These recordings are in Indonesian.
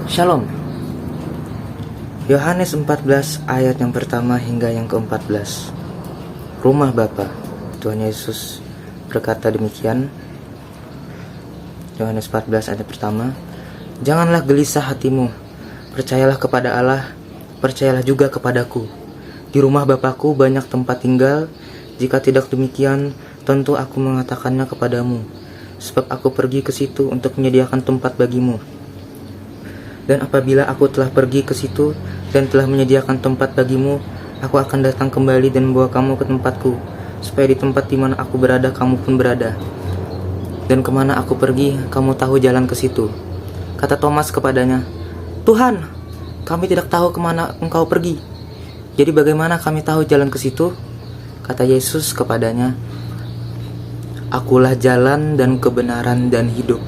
Shalom. Yohanes 14 ayat yang pertama hingga yang ke-14. Rumah Bapa. Tuhan Yesus berkata demikian. Yohanes 14 ayat pertama. Janganlah gelisah hatimu. Percayalah kepada Allah, percayalah juga kepadaku. Di rumah Bapakku banyak tempat tinggal. Jika tidak demikian, tentu aku mengatakannya kepadamu. Sebab aku pergi ke situ untuk menyediakan tempat bagimu. Dan apabila aku telah pergi ke situ dan telah menyediakan tempat bagimu, aku akan datang kembali dan membawa kamu ke tempatku, supaya di tempat di mana aku berada, kamu pun berada. Dan kemana aku pergi, kamu tahu jalan ke situ. Kata Thomas kepadanya, Tuhan, kami tidak tahu kemana engkau pergi. Jadi bagaimana kami tahu jalan ke situ? Kata Yesus kepadanya, Akulah jalan dan kebenaran dan hidup.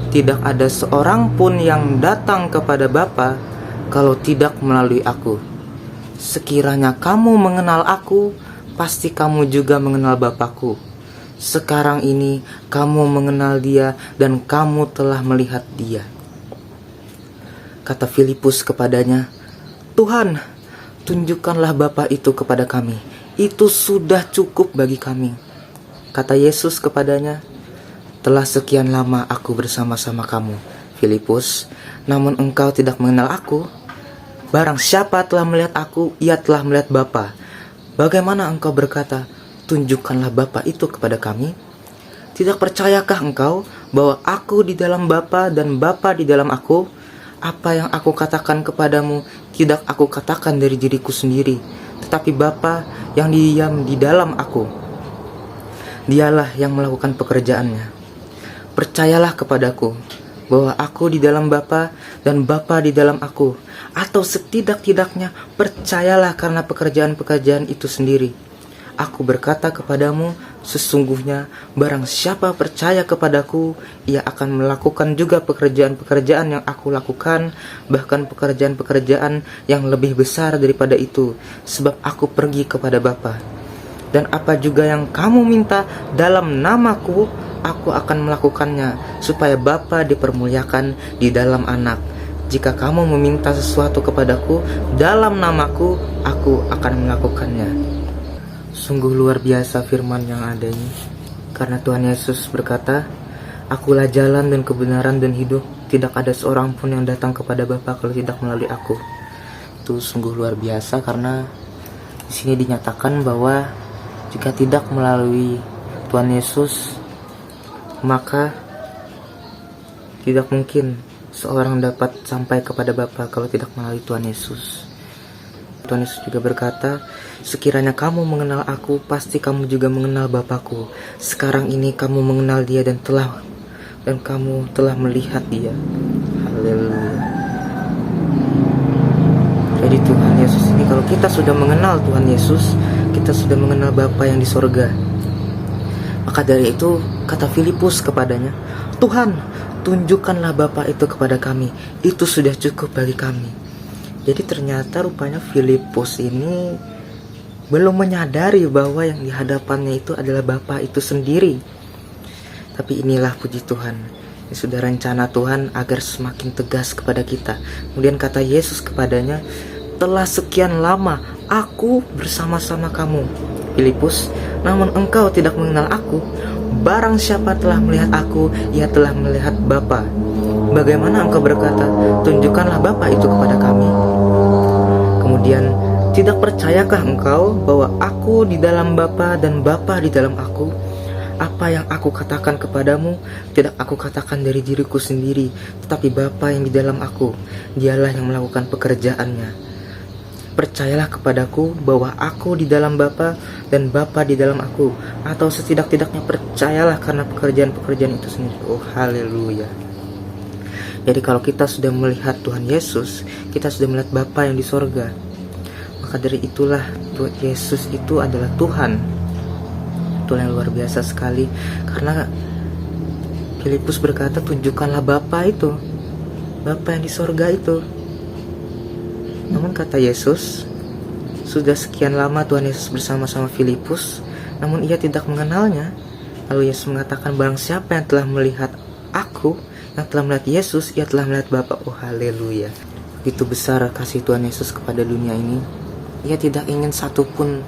Tidak ada seorang pun yang datang kepada Bapa kalau tidak melalui aku. Sekiranya kamu mengenal aku, pasti kamu juga mengenal Bapakku. Sekarang ini kamu mengenal Dia dan kamu telah melihat Dia. Kata Filipus kepadanya, Tuhan, tunjukkanlah Bapa itu kepada kami. Itu sudah cukup bagi kami. Kata Yesus kepadanya, telah sekian lama aku bersama-sama kamu, Filipus, namun engkau tidak mengenal aku. Barang siapa telah melihat aku, ia telah melihat Bapa. Bagaimana engkau berkata, tunjukkanlah Bapa itu kepada kami? Tidak percayakah engkau bahwa aku di dalam Bapa dan Bapa di dalam aku? Apa yang aku katakan kepadamu, tidak aku katakan dari diriku sendiri, tetapi Bapa yang diam di dalam aku. Dialah yang melakukan pekerjaannya. Percayalah kepadaku bahwa aku di dalam Bapa dan Bapa di dalam aku, atau setidak-tidaknya percayalah karena pekerjaan-pekerjaan itu sendiri. Aku berkata kepadamu, sesungguhnya barang siapa percaya kepadaku, ia akan melakukan juga pekerjaan-pekerjaan yang aku lakukan, bahkan pekerjaan-pekerjaan yang lebih besar daripada itu, sebab aku pergi kepada Bapa. Dan apa juga yang kamu minta dalam namaku, aku akan melakukannya, supaya Bapa dipermuliakan di dalam Anak. Jika kamu meminta sesuatu kepadaku dalam namaku, aku akan melakukannya. Sungguh luar biasa firman yang ada ini. Karena Tuhan Yesus berkata, Akulah jalan dan kebenaran dan hidup. Tidak ada seorang pun yang datang kepada Bapa kalau tidak melalui aku. Itu sungguh luar biasa, karena di sini dinyatakan bahwa jika tidak melalui Tuhan Yesus, maka tidak mungkin seorang dapat sampai kepada Bapa kalau tidak melalui Tuhan Yesus. Tuhan Yesus juga berkata, sekiranya kamu mengenal aku, pasti kamu juga mengenal Bapakku. Sekarang ini kamu mengenal Dia dan kamu telah melihat Dia. Haleluya. Jadi Tuhan Yesus ini, kalau kita sudah mengenal Tuhan Yesus, kita sudah mengenal Bapa yang di sorga. Maka dari itu kata Filipus kepadanya, Tuhan, tunjukkanlah Bapa itu kepada kami. Itu sudah cukup bagi kami. Jadi ternyata rupanya Filipus ini belum menyadari bahwa yang di hadapannya itu adalah Bapa itu sendiri. Tapi inilah puji Tuhan, ini sudah rencana Tuhan agar semakin tegas kepada kita. Kemudian kata Yesus kepadanya, telah sekian lama aku bersama-sama kamu, Filipus, namun engkau tidak mengenal aku. Barang siapa telah melihat aku, ia telah melihat Bapa. Bagaimana engkau berkata, tunjukkanlah Bapa itu kepada kami? Kemudian, tidak percayakah engkau bahwa aku di dalam Bapa dan Bapa di dalam aku? Apa yang aku katakan kepadamu, tidak aku katakan dari diriku sendiri, tetapi Bapa yang di dalam aku, Dialah yang melakukan pekerjaannya. Percayalah kepadaku bahwa aku di dalam Bapa dan Bapa di dalam aku, atau setidak-tidaknya percayalah karena pekerjaan-pekerjaan itu sendiri. Oh haleluya. Jadi kalau kita sudah melihat Tuhan Yesus, kita sudah melihat Bapa yang di sorga. Maka dari itulah Tuhan Yesus itu adalah Tuhan. Tuhan yang luar biasa sekali. Karena Filipus berkata, tunjukkanlah Bapa itu, Bapa yang di sorga itu. Namun kata Yesus, sudah sekian lama Tuhan Yesus bersama-sama Filipus, namun ia tidak mengenalnya. Lalu Yesus mengatakan, barang siapa yang telah melihat aku, Yang telah melihat Yesus, ia telah melihat Bapa. Oh haleluya. Begitu besar kasih Tuhan Yesus kepada dunia ini. Ia tidak ingin satupun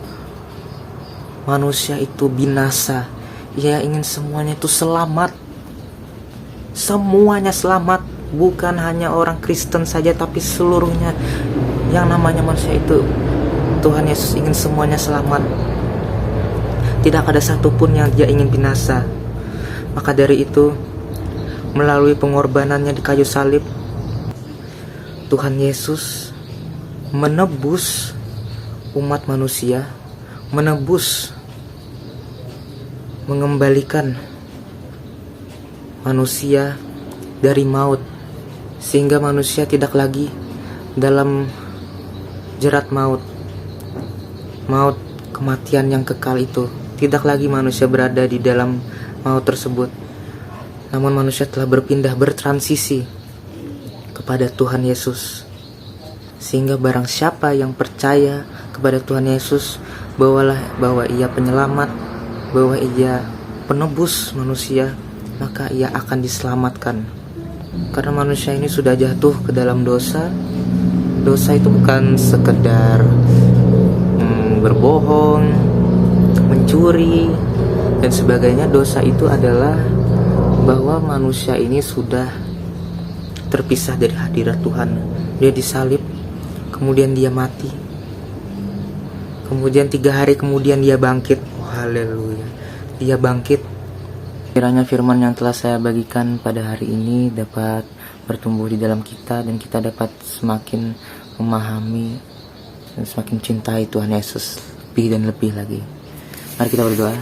manusia itu binasa. Ia ingin semuanya itu selamat. Semuanya selamat. Bukan hanya orang Kristen saja, tapi seluruhnya yang namanya manusia itu. Tuhan Yesus ingin semuanya selamat. Tidak ada satupun yang dia ingin binasa. Maka dari itu, melalui pengorbanannya di kayu salib, Tuhan Yesus menebus umat manusia, menebus, mengembalikan manusia dari maut, sehingga manusia tidak lagi dalam jerat maut, kematian yang kekal itu. Tidak lagi manusia berada di dalam maut tersebut, namun manusia telah berpindah, bertransisi kepada Tuhan Yesus. Sehingga barang siapa yang percaya kepada Tuhan Yesus bahwa ia penyelamat, bahwa ia penebus manusia, maka ia akan diselamatkan. Karena manusia ini sudah jatuh ke dalam dosa. Dosa itu bukan sekedar berbohong, mencuri, dan sebagainya. Dosa itu adalah bahwa manusia ini sudah terpisah dari hadirat Tuhan. Dia disalib, kemudian dia mati, kemudian 3 hari kemudian dia bangkit. Oh, haleluya, dia bangkit. Kiranya firman yang telah saya bagikan pada hari ini dapat bertumbuh di dalam kita, dan kita dapat semakin memahami dan semakin cintai Tuhan Yesus lebih dan lebih lagi. Mari kita berdoa.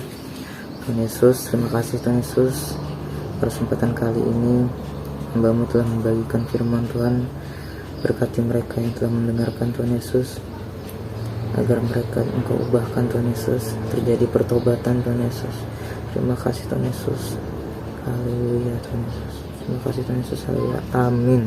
Tuhan Yesus, terima kasih Tuhan Yesus, pada kesempatan kali ini hamba-Mu telah membagikan firman Tuhan. Berkati mereka yang telah mendengarkan Tuhan Yesus, agar mereka Engkau ubahkan Tuhan Yesus, terjadi pertobatan Tuhan Yesus. Terima kasih Tuhan Yesus. Haleluya Tuhan Yesus. Terima kasih Tuhan Yesus. Haleluya. Amin.